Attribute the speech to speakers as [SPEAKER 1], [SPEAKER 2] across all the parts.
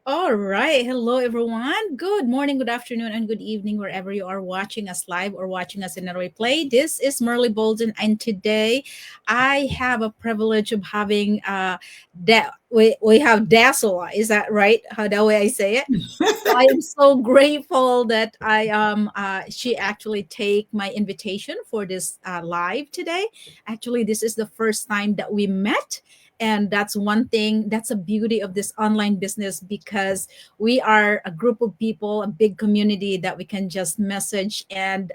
[SPEAKER 1] All right. Hello, everyone. Good morning, good afternoon, and good evening, wherever you are watching us live or watching us in a replay. This is Merly Bolden, and today I have a privilege of having we have Dassy. Is that right? How the way I say it? So I am so grateful that she actually take my invitation for this live today. Actually, this is the first time that we met, and that's one thing, that's a beauty of this online business, because we are a group of people, a big community that we can just message and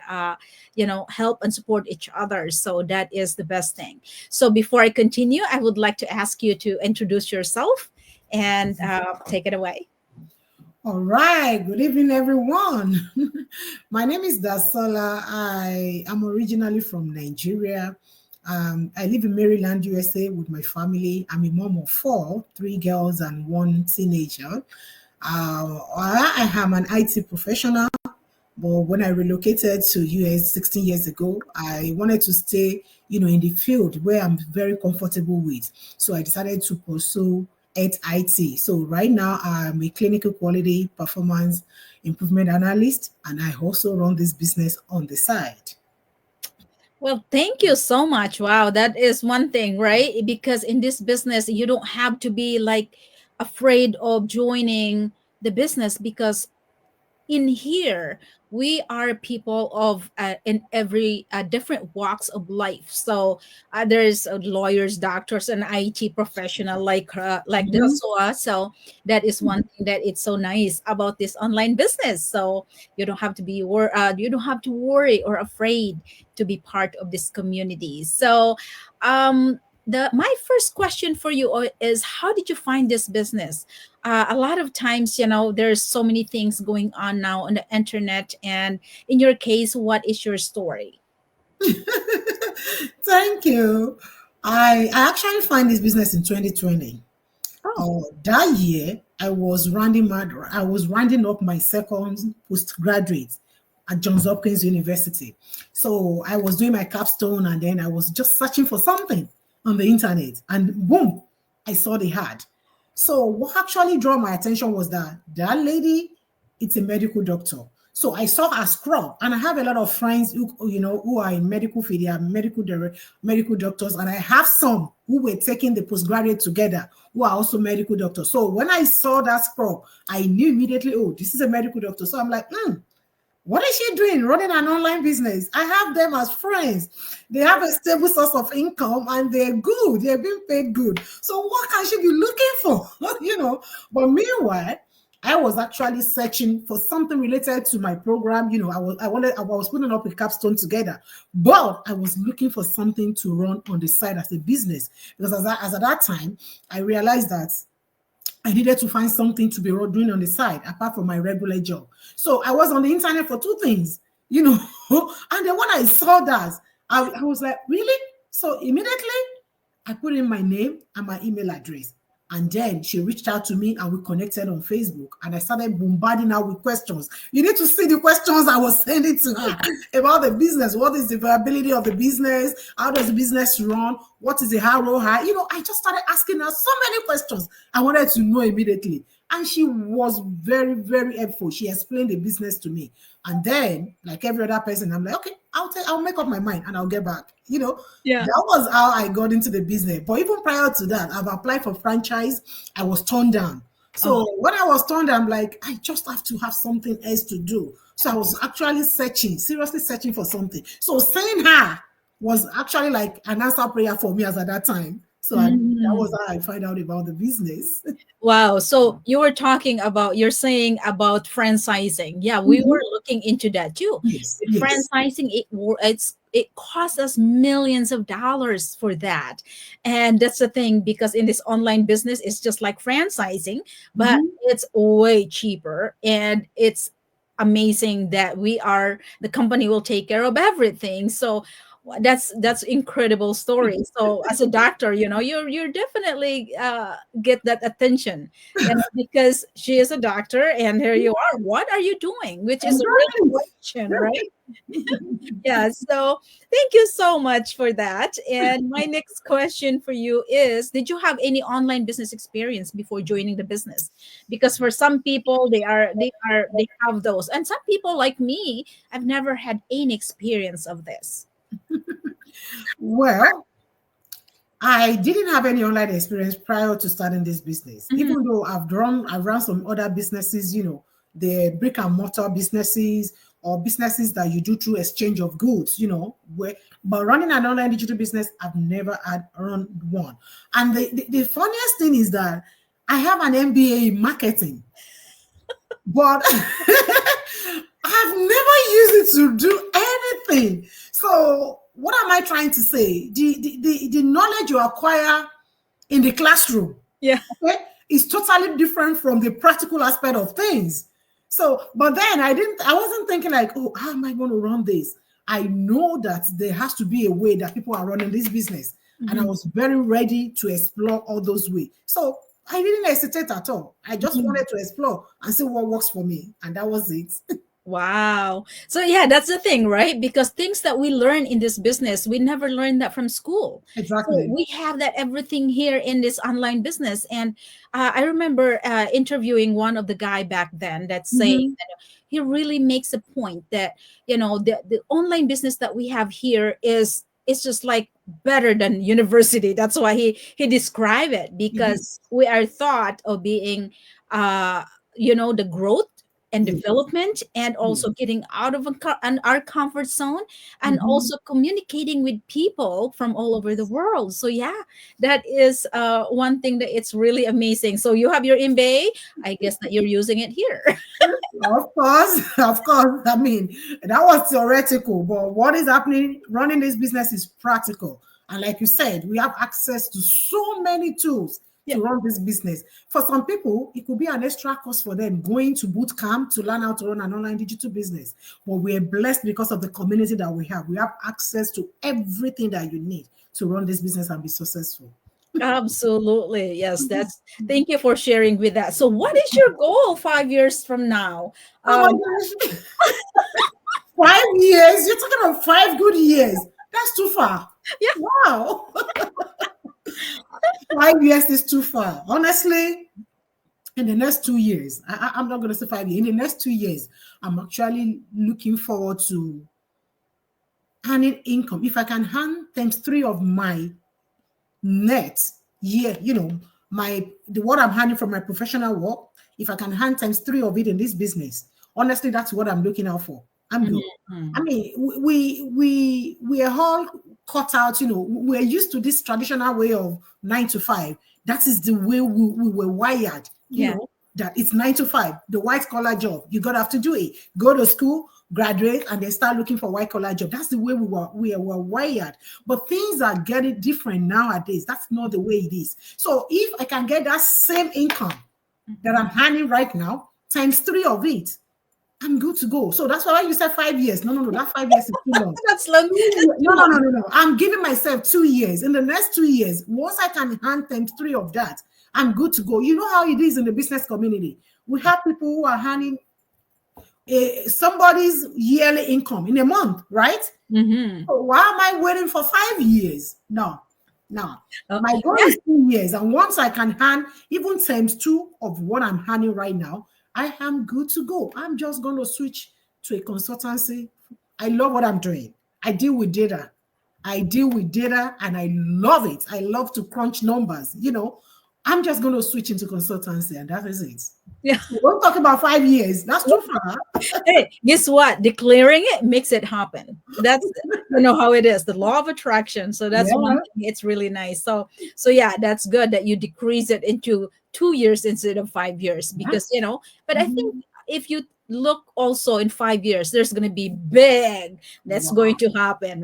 [SPEAKER 1] help and support each other. So that is the best thing. So before I continue, I would like to ask you to introduce yourself and take it away.
[SPEAKER 2] All right, good evening, everyone. My name is Dasola. I am originally from Nigeria. I live in Maryland, USA with my family. I'm a mom of four, three girls and one teenager. I am an IT professional, but when I relocated to US 16 years ago, I wanted to stay, in the field where I'm very comfortable with. So I decided to pursue at IT. So right now I'm a clinical quality performance improvement analyst, and I also run this business on the side.
[SPEAKER 1] Well, thank you so much. Wow, that is one thing, right? Because in this business, you don't have to be like afraid of joining the business, because in here we are people of in every different walks of life. So there's lawyers, doctors, and IT professional like
[SPEAKER 2] Mhm.
[SPEAKER 1] Joshua. So that is one thing that it's so nice about this online business. So you don't have to worry or afraid to be part of this community. So the my first question for you is, how did you find this business? A lot of times, there's so many things going on now on the internet. And in your case, what is your story?
[SPEAKER 2] Thank you. I actually find this business in 2020.
[SPEAKER 1] Oh.
[SPEAKER 2] That year, I was rounding up my second postgraduate at Johns Hopkins University. So I was doing my capstone, and then I was just searching for something on the internet, and boom, I saw the ad. So what actually drew my attention was that lady, it's a medical doctor. So I saw her scrub, and I have a lot of friends who are in medical field, they are medical doctors, and I have some who were taking the postgraduate together who are also medical doctors. So when I saw that scrub, I knew immediately, oh, this is a medical doctor. So I'm like, what is she doing running an online business? I have them as friends. They have a stable source of income and they're good. They're being paid good. So what can she be looking for? But meanwhile, I was actually searching for something related to my program. I was putting up a capstone together, but I was looking for something to run on the side as a business, because as at that time, I realized that I needed to find something to be doing on the side apart from my regular job. So I was on the internet for two things, and then when I saw that, I was like, really? So immediately I put in my name and my email address. And then she reached out to me and we connected on Facebook. And I started bombarding her with questions. You need to see the questions I was sending to her about the business. What is the viability of the business? How does the business run? What is the ROI? I just started asking her so many questions I wanted to know immediately. And she was very, very helpful. She explained the business to me. And then, like every other person, I'm like, okay, I'll make up my mind and I'll get back.
[SPEAKER 1] Yeah.
[SPEAKER 2] That was how I got into the business. But even prior to that, I've applied for franchise. I was turned down.
[SPEAKER 1] Oh.
[SPEAKER 2] So when I was turned down, I'm like, I just have to have something else to do. So I was actually seriously searching for something. So saying her was actually like an answer prayer for me as at that time. So that was
[SPEAKER 1] Mhm.
[SPEAKER 2] how I find out about the business.
[SPEAKER 1] Wow. So you're saying about franchising. Yeah, we were
[SPEAKER 2] Mhm.
[SPEAKER 1] looking into that too.
[SPEAKER 2] Yes,
[SPEAKER 1] With
[SPEAKER 2] yes.
[SPEAKER 1] franchising, it costs us millions of dollars for that. And that's the thing, because in this online business, it's just like franchising, but
[SPEAKER 2] Mhm.
[SPEAKER 1] it's way cheaper. And it's amazing that the company will take care of everything. So That's incredible story. So as a doctor, you're definitely get that attention, because she is a doctor, and here you are. What are you doing? Which is a real
[SPEAKER 2] Exactly.
[SPEAKER 1] question, right? Yeah. So thank you so much for that. And my next question for you is: did you have any online business experience before joining the business? Because for some people, they have those, and some people like me, I've never had any experience of this.
[SPEAKER 2] Well, I didn't have any online experience prior to starting this business,
[SPEAKER 1] Mhm.
[SPEAKER 2] even though I've run some other businesses, the brick and mortar businesses or businesses that you do through exchange of goods, but running an online digital business, I've never had run one. And the funniest thing is that I have an MBA in marketing, but I've never used it to do anything. So what am I trying to say? The knowledge you acquire in the classroom,
[SPEAKER 1] Yeah.
[SPEAKER 2] okay, is totally different from the practical aspect of things. So, but then I wasn't thinking like, oh, how am I going to run this? I know that there has to be a way that people are running this business. And I
[SPEAKER 1] Mhm.
[SPEAKER 2] was very ready to explore all those ways. So I didn't hesitate at all. I just
[SPEAKER 1] Mhm.
[SPEAKER 2] wanted to explore and see what works for me. And that was it.
[SPEAKER 1] Wow. So yeah, that's the thing, right? Because things that we learn in this business, we never learned that from school. So
[SPEAKER 2] Exactly.
[SPEAKER 1] we have that everything here in this online business. And I remember interviewing one of the guy back then that's saying
[SPEAKER 2] Mhm.
[SPEAKER 1] that he really makes a point that, the online business that we have here is just like better than university. That's why he described it, because
[SPEAKER 2] Yes.
[SPEAKER 1] we are thought of being uh the growth and
[SPEAKER 2] Yes.
[SPEAKER 1] development, and
[SPEAKER 2] Yes.
[SPEAKER 1] also getting out of our comfort zone, and
[SPEAKER 2] Mhm.
[SPEAKER 1] also communicating with people from all over the world. So yeah, that is one thing that it's really amazing. So you have your MBA, I guess that you're using it here.
[SPEAKER 2] Of course, of course. I mean, that was theoretical, but what is happening running this business is practical. And like you said, we have access to so many tools
[SPEAKER 1] Yeah.
[SPEAKER 2] to run this business. For some people, it could be an extra cost for them going to boot camp to learn how to run an online digital business. But we're blessed because of the community that we have. We have access to everything that you need to run this business and be successful.
[SPEAKER 1] Absolutely. Yes, that's thank you for sharing with that. So what is your goal 5 years from now?
[SPEAKER 2] Oh my
[SPEAKER 1] um
[SPEAKER 2] gosh. 5 years? You're talking about 5 good years. That's too far.
[SPEAKER 1] yeah.
[SPEAKER 2] Wow. 5 years is too far. Honestly, in the next 2 years, I'm not going to say 5 years. In the next 2 years, I'm actually looking forward to earning income. If I can earn times three of my net year, what I'm earning from my professional work, if I can earn times three of it in this business, honestly, that's what I'm looking out for. I'm good. I
[SPEAKER 1] Mhm.
[SPEAKER 2] mean, we are all cut out, we're used to this traditional way of 9 to 5. That is the way we were wired,
[SPEAKER 1] Yeah.
[SPEAKER 2] that it's 9 to 5, the white collar job. You gotta have to do it. Go to school, graduate, and then start looking for white collar job. That's the way we were wired. But things are getting different nowadays. That's not the way it is. So if I can get that same income that
[SPEAKER 1] Mhm.
[SPEAKER 2] I'm earning right now, times three of it, I'm good to go. So that's why you said 5 years. No, no, no, that 5 years is too long.
[SPEAKER 1] That's long. That's
[SPEAKER 2] No,
[SPEAKER 1] too
[SPEAKER 2] no, no,
[SPEAKER 1] long.
[SPEAKER 2] no, no. I'm giving myself 2 years. In the next 2 years, once I can hand times three of that, I'm good to go. You know how it is in the business community. We have people who are handing somebody's yearly income in a month, right?
[SPEAKER 1] Mhm.
[SPEAKER 2] So why am I waiting for 5 years? No, no. My goal
[SPEAKER 1] Yeah.
[SPEAKER 2] is 2 years. And once I can hand even times two of what I'm handing right now, I am good to go. I'm just going to switch to a consultancy. I love what I'm doing. I deal with data. I deal with data and I love it. I love to crunch numbers. I'm just going to switch into consultancy and that is it.
[SPEAKER 1] Yeah.
[SPEAKER 2] So don't talk about 5 years. That's too far.
[SPEAKER 1] Hey, guess what? Declaring it makes it happen. That's how it is. The law of attraction. So that's one
[SPEAKER 2] Yeah.
[SPEAKER 1] thing. It's really nice. So yeah, that's good that you decrease it into 2 years instead of 5 years,
[SPEAKER 2] Yeah.
[SPEAKER 1] because but I think
[SPEAKER 2] Mhm.
[SPEAKER 1] if you look also in 5 years, there's gonna be big that's
[SPEAKER 2] Wow.
[SPEAKER 1] going to happen.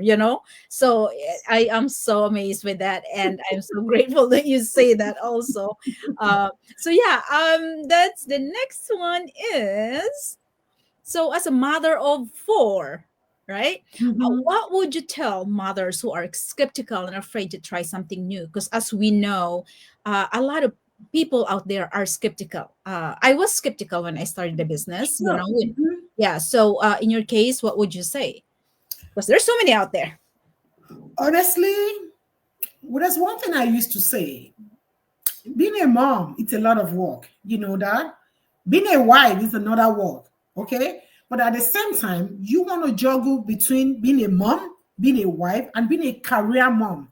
[SPEAKER 1] So I am so amazed with that, and I'm so grateful that you say that also. So yeah, that's the next one is, so, as a mother of four, right?
[SPEAKER 2] Mm-hmm.
[SPEAKER 1] What would you tell mothers who are skeptical and afraid to try something new? Because as we know, a lot of people out there are skeptical. I was skeptical when I started the business,
[SPEAKER 2] Sure. Mhm.
[SPEAKER 1] yeah. So, in your case, what would you say? Because there's so many out there.
[SPEAKER 2] Honestly, well, there's one thing I used to say. Being a mom, it's a lot of work. You know that? Being a wife is another work. Okay? But at the same time, you want to juggle between being a mom, being a wife, and being a career mom.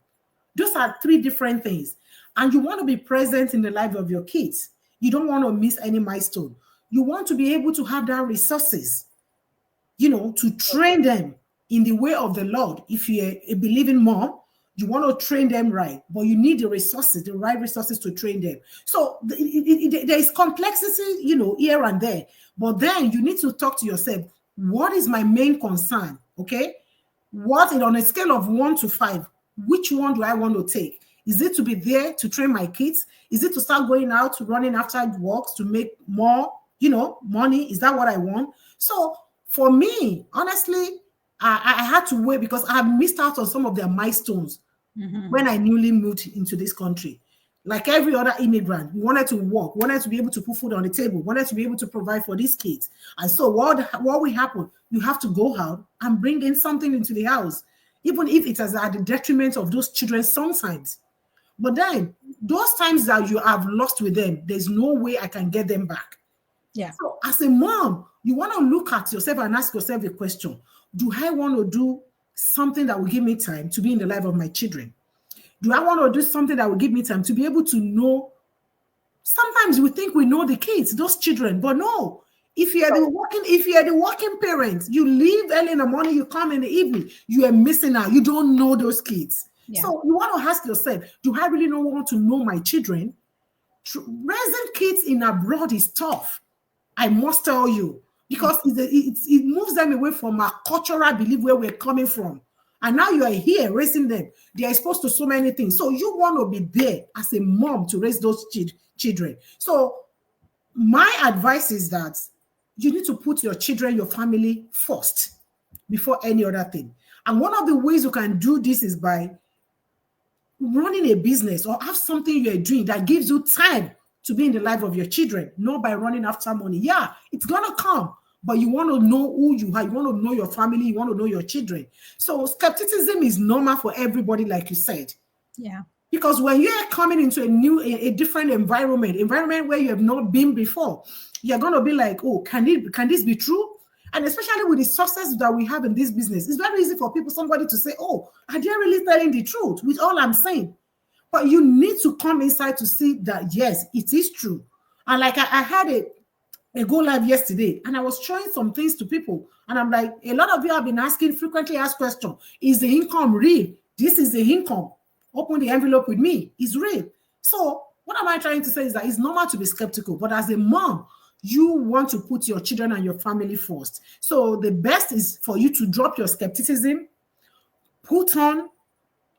[SPEAKER 2] Those are three different things. And you want to be present in the life of your kids. You don't want to miss any milestone. You want to be able to have that resources, to train them in the way of the Lord. If you're a believing mom, you want to train them right, but you need the resources, the right resources to train them. So there is complexity, here and there. But then you need to talk to yourself. What is my main concern? Okay. What on a scale of 1 to 5, which one do I want to take? Is it to be there to train my kids? Is it to start going out, running after works to make more, money? Is that what I want? So for me, honestly, I had to wait because I have missed out on some of their milestones
[SPEAKER 1] Mhm.
[SPEAKER 2] when I newly moved into this country. Like every other immigrant, we wanted to work, wanted to be able to put food on the table, wanted to be able to provide for these kids. And so what will happen? You have to go out and bring in something into the house, even if it is at the detriment of those children sometimes. But then those times that you have lost with them, there's no way I can get them back.
[SPEAKER 1] Yeah.
[SPEAKER 2] So as a mom, you want to look at yourself and ask yourself a question. Do I want to do something that will give me time to be in the life of my children? Do I want to do something that will give me time to be able to know? Sometimes we think we know the kids, those children, but no. If you're the working parent, you leave early in the morning, you come in the evening, you are missing out. You don't know those kids.
[SPEAKER 1] Yeah.
[SPEAKER 2] So you want to ask yourself, do I really not want to know my children? Raising kids in abroad is tough. I must tell you, because it moves them away from our cultural belief where we're coming from. And now you are here raising them. They are exposed to so many things. So you want to be there as a mom to raise those children. So my advice is that you need to put your children, your family first before any other thing. And one of the ways you can do this is by running a business or have something you're doing that gives you time to be in the life of your children, not by running after money. Yeah, it's gonna come, but you want to know who you are, you want to know your family, you want to know your children. So skepticism is normal for everybody, like you said.
[SPEAKER 1] Yeah.
[SPEAKER 2] Because when you're coming into a different environment where you have not been before, you're gonna be like, oh, can this be true? And especially with the success that we have in this business, it's very easy for somebody to say, oh, are they really telling the truth with all I'm saying? But you need to come inside to see that, yes, it is true. And like I had a go live yesterday, and I was showing some things to people. And I'm like, a lot of you have been asking frequently asked question, is the income real? This is the income. Open the envelope with me. It's real. So what am I trying to say is that it's normal to be skeptical, but as a mom, you want to put your children and your family first. So the best is for you to drop your skepticism, put on,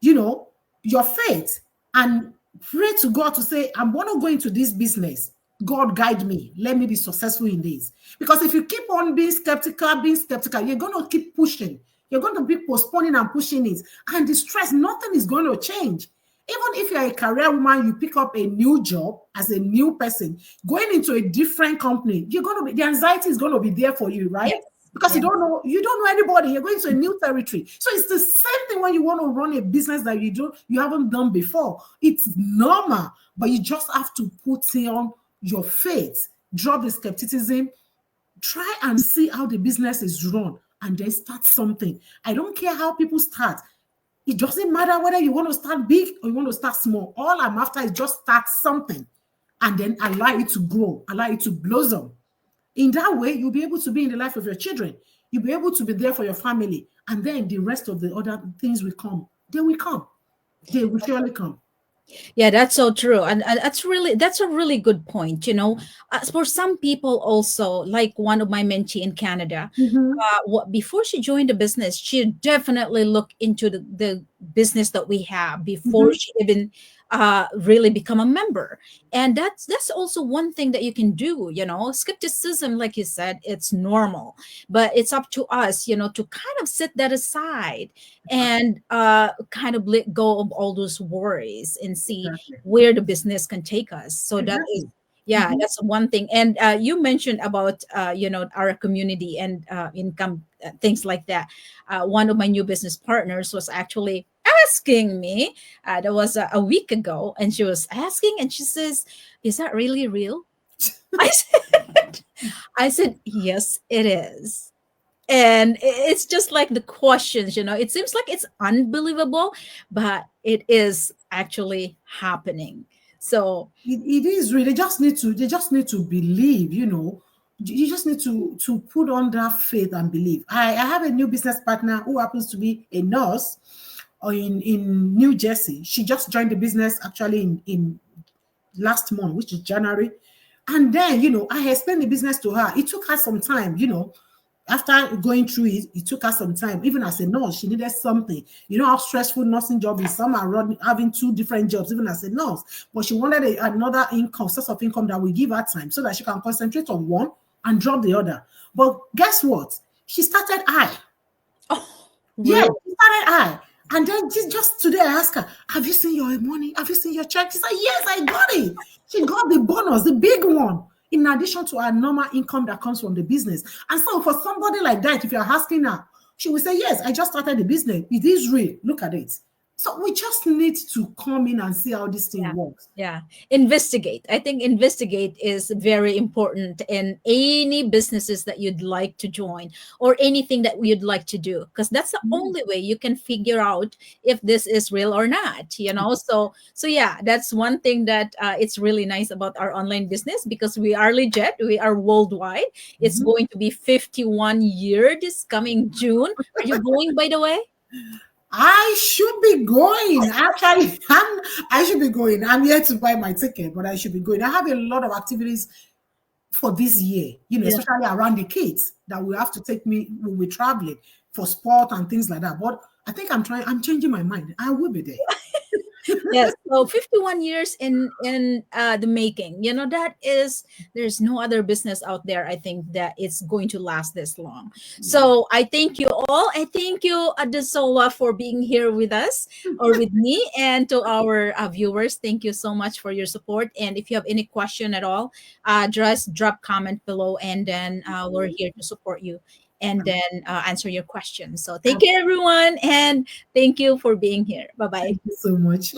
[SPEAKER 2] your faith, and pray to God to say, I'm going to go into this business. God guide me. Let me be successful in this. Because if you keep on being skeptical, you're going to keep pushing. You're going to be postponing and pushing it. And the stress, nothing is going to change. Even if you're a career woman, you pick up a new job as a new person, going into a different company, the anxiety is going to be there for you, right?
[SPEAKER 1] Yes.
[SPEAKER 2] Because
[SPEAKER 1] Yeah.
[SPEAKER 2] you don't know anybody. You're going to a new territory. So it's the same thing when you want to run a business that you haven't done before. It's normal, but you just have to put on your faith, drop the skepticism, try and see how the business is run, and then start something. I don't care how people start. It doesn't matter whether you want to start big or you want to start small. All I'm after is just start something and then allow it to grow, allow it to blossom. In that way, you'll be able to be in the life of your children. You'll be able to be there for your family. And then the rest of the other things will come. They will come. They will surely come.
[SPEAKER 1] Yeah, that's so true. And that's a really good point. For some people also, like one of my mentee in Canada,
[SPEAKER 2] Mhm.
[SPEAKER 1] before she joined the business, she definitely looked into the business that we have before
[SPEAKER 2] Mhm.
[SPEAKER 1] she even really become a member. And that's also one thing that you can do. Skepticism, like you said, it's normal, but it's up to us, to kind of set that aside and kind of let go of all those worries and see
[SPEAKER 2] Exactly.
[SPEAKER 1] where the business can take us. So that is,
[SPEAKER 2] Exactly.
[SPEAKER 1] yeah,
[SPEAKER 2] Mhm.
[SPEAKER 1] that's one thing. And you mentioned about our community and income, things like that. One of my new business partners was actually asking me, that was a week ago, and she was asking, and she says, is that really real? I said, I said, yes, it is. And it's just like the questions, it seems like it's unbelievable, but it is actually happening. So,
[SPEAKER 2] It is really, they just need to believe, you just need to put on that faith and believe. I have a new business partner who happens to be a nurse or in New Jersey. She just joined the business actually in last month, which is January. And then, I explained the business to her. It took her some time, after going through it, it took her some time. Even as a nurse, she needed something. You know how stressful nursing job is. Some are having two different jobs, even as a nurse. But she wanted another income, source of income that will give her time so that she can concentrate on one and drop the other. But guess what? She started high.
[SPEAKER 1] oh,
[SPEAKER 2] Yeah,
[SPEAKER 1] really?
[SPEAKER 2] she started high. And then just today I asked her, have you seen your money? Have you seen your check? She said, yes, I got it. She got the bonus, the big one, in addition to her normal income that comes from the business. And so for somebody like that, if you're asking her, she will say, yes, I just started the business. It is real. Look at it. So we just need to come in and see how this thing
[SPEAKER 1] Yeah.
[SPEAKER 2] works.
[SPEAKER 1] Yeah. Investigate. I think investigate is very important in any businesses that you'd like to join or anything that you'd like to do, because that's the only way you can figure out if this is real or not. So yeah, that's one thing that it's really nice about our online business, because we are legit, we are worldwide. It's
[SPEAKER 2] Mhm.
[SPEAKER 1] going to be 51 year this coming June. Are you going, by the way?
[SPEAKER 2] I should be going. Actually, I should be going. I'm here to buy my ticket, but I should be going. I have a lot of activities for this year,
[SPEAKER 1] Yeah.
[SPEAKER 2] especially around the kids that will have to take me when we're traveling for sport and things like that. But I think I'm changing my mind. I will be there.
[SPEAKER 1] Yes, so 51 years in the making. That is, there's no other business out there, I think, that it's going to last this long. So I thank you all. I thank you, Adesola, for being here with us or with me, and to our viewers, thank you so much for your support. And if you have any question at all, just drop comment below, and then we're here to support you and then answer your questions. So take care, everyone, and thank you for being here. Bye bye.
[SPEAKER 2] Thank you so much.